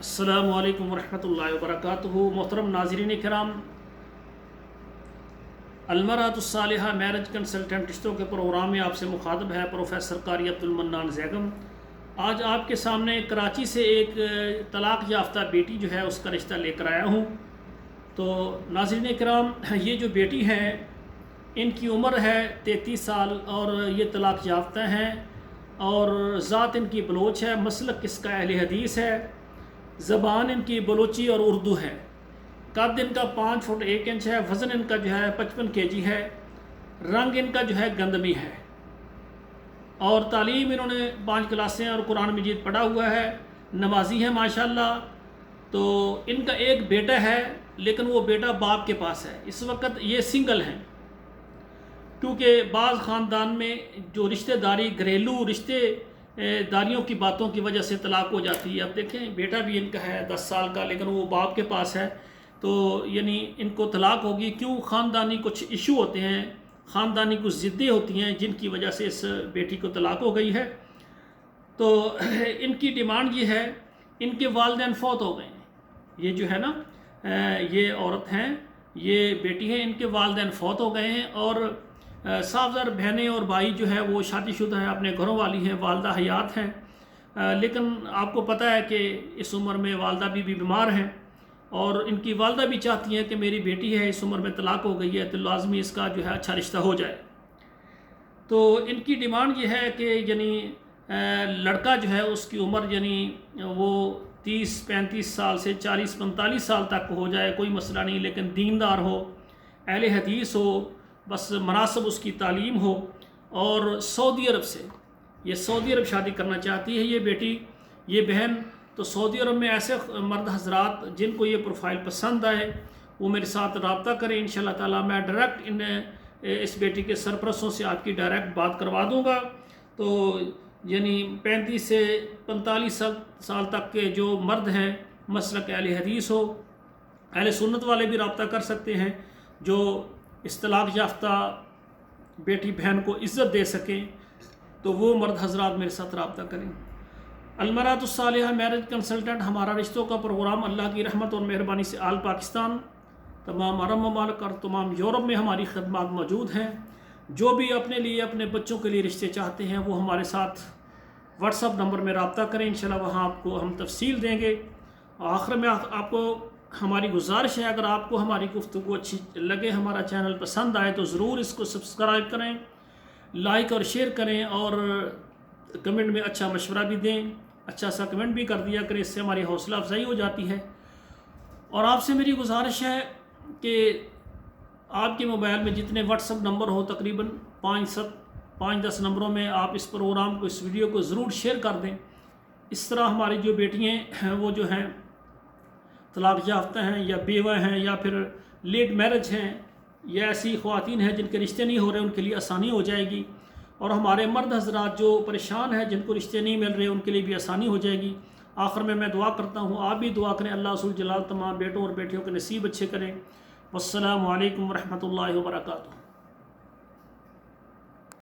अस्सलामु अलैकुम वरहमतुल्लाहि वबरकातुहू। मोहतरम नाज़रीन किराम, अलमरातुस्सालिहा मैरिज कंसल्टेंट रिश्तों के प्रोग्राम में आपसे मुखातब है प्रोफेसर कारी अब्दुल मन्नान ज़ैगम। आज आपके सामने कराची से एक तलाक़ याफ्ता बेटी जो है उसका रिश्ता लेकर आया हूँ। तो नाज़रीन किराम, ये जो बेटी है इनकी उम्र है 33 साल और ये तलाक़ याफ्ता हैं और ज़ात इनकी बलोच है, मसलक इसका अहले हदीस है, ज़बान इनकी बलोची और उर्दू है। कद इनका 5 फुट 1 इंच है, वज़न इनका जो है 55 kg है, रंग इनका जो है गंदमी है और तालीम इन्होंने 5 क्लासें और कुरान मजीद पढ़ा हुआ है, नमाजी है माशाल्लाह। तो इनका एक बेटा है लेकिन वो बेटा बाप के पास है। इस वक्त ये सिंगल हैं क्योंकि बाज़ ख़ानदान में जो रिश्तेदारी घरेलू रिश्तेदारियों की बातों की वजह से तलाक़ हो जाती है। अब देखें, बेटा भी इनका है 10 साल का लेकिन वो बाप के पास है, तो यानी इनको तलाक़ होगी। क्यों? ख़ानदानी कुछ इशू होते हैं, ख़ानदानी कुछ ज़िद्दें होती हैं जिनकी वजह से इस बेटी को तलाक़ हो गई है। तो इनकी डिमांड ये है, इनके वालिदैन फ़ौत हो गए हैं। ये जो है ना, ये औरत हैं, ये बेटी है, इनके वालिदैन फ़ौत हो गए हैं और साफ़ज़र बहनें और भाई जो है वो शादीशुदा हैं, अपने घरों वाली हैं, वालदा हयात हैं। लेकिन आपको पता है कि इस उम्र में वालदा भी बीमार हैं और इनकी वालदा भी चाहती हैं कि मेरी बेटी है, इस उम्र में तलाक़ हो गई है तो लाजमी इसका जो है अच्छा रिश्ता हो जाए। तो इनकी डिमांड ये है कि यानी लड़का जो है उसकी उम्र यानी वो 30-35 साल से 40-45 साल तक हो जाए, कोई मसला नहीं, लेकिन दीनदार हो, अहले हदीस हो, बस मुनासिब उसकी तालीम हो। और सऊदी अरब से, ये सऊदी अरब शादी करना चाहती है ये बेटी, ये बहन। तो सऊदी अरब में ऐसे मर्द हजरात जिनको ये प्रोफाइल पसंद आए वो मेरे साथ रब्ता करें। इंशाल्लाह ताला मैं डायरेक्ट इस बेटी के सरपरस्तों से आपकी डायरेक्ट बात करवा दूँगा। तो यानी 35 से 45 साल तक के जो मर्द हैं, मसलक अहले हदीस हो, अहले सुन्नत वाले भी रब्ता कर सकते हैं, जो इस तलाक़ याफ्ता बेटी बहन को इज़्ज़त दे सकें, तो वो मर्द हजरात मेरे साथ रब्ता करें। अलमरातुस्सालिहा मैरिज कंसल्टेंट हमारा रिश्तों का प्रोग्राम अल्लाह की रहमत और मेहरबानी से आल पाकिस्तान, तमाम अरब ममालिक और तमाम यूरोप में हमारी खदमात मौजूद हैं। जो भी अपने लिए, अपने बच्चों के लिए रिश्ते चाहते हैं वो हमारे साथ व्हाट्सअप नंबर में रब्ता करें। इंशाल्लाह वहाँ आपको हम तफसील देंगे। आखिर में आपको हमारी गुजारिश है, अगर आपको हमारी गुफ्तगू अच्छी लगे, हमारा चैनल पसंद आए तो ज़रूर इसको सब्सक्राइब करें, लाइक और शेयर करें और कमेंट में अच्छा मशवरा भी दें, अच्छा सा कमेंट भी कर दिया करें, इससे हमारी हौसला अफजाई हो जाती है। और आपसे मेरी गुजारिश है कि आपके मोबाइल में जितने व्हाट्सअप नंबर हो, तकरीबन 5-10 नंबरों में आप इस प्रोग्राम को, इस वीडियो को ज़रूर शेयर कर दें। इस तरह हमारी जो बेटियाँ हैं वो जो हैं तलाक़ याफ्ता हैं या बेवा हैं या फिर लेट मैरिज हैं या ऐसी ख़वातीन हैं जिनके रिश्ते नहीं हो रहे, उनके लिए आसानी हो जाएगी। और हमारे मर्द हजरात जो परेशान हैं, जिनको रिश्ते नहीं मिल रहे, उनके लिए भी आसानी हो जाएगी। आखिर में मैं दुआ करता हूँ, आप भी दुआ करें, अल्लाह रसूल जलाल तमाम बेटों और बेटियों के नसीब अच्छे करें। वस्सलामु अलैकुम वरहमतुल्लाहि वबरकातुहू।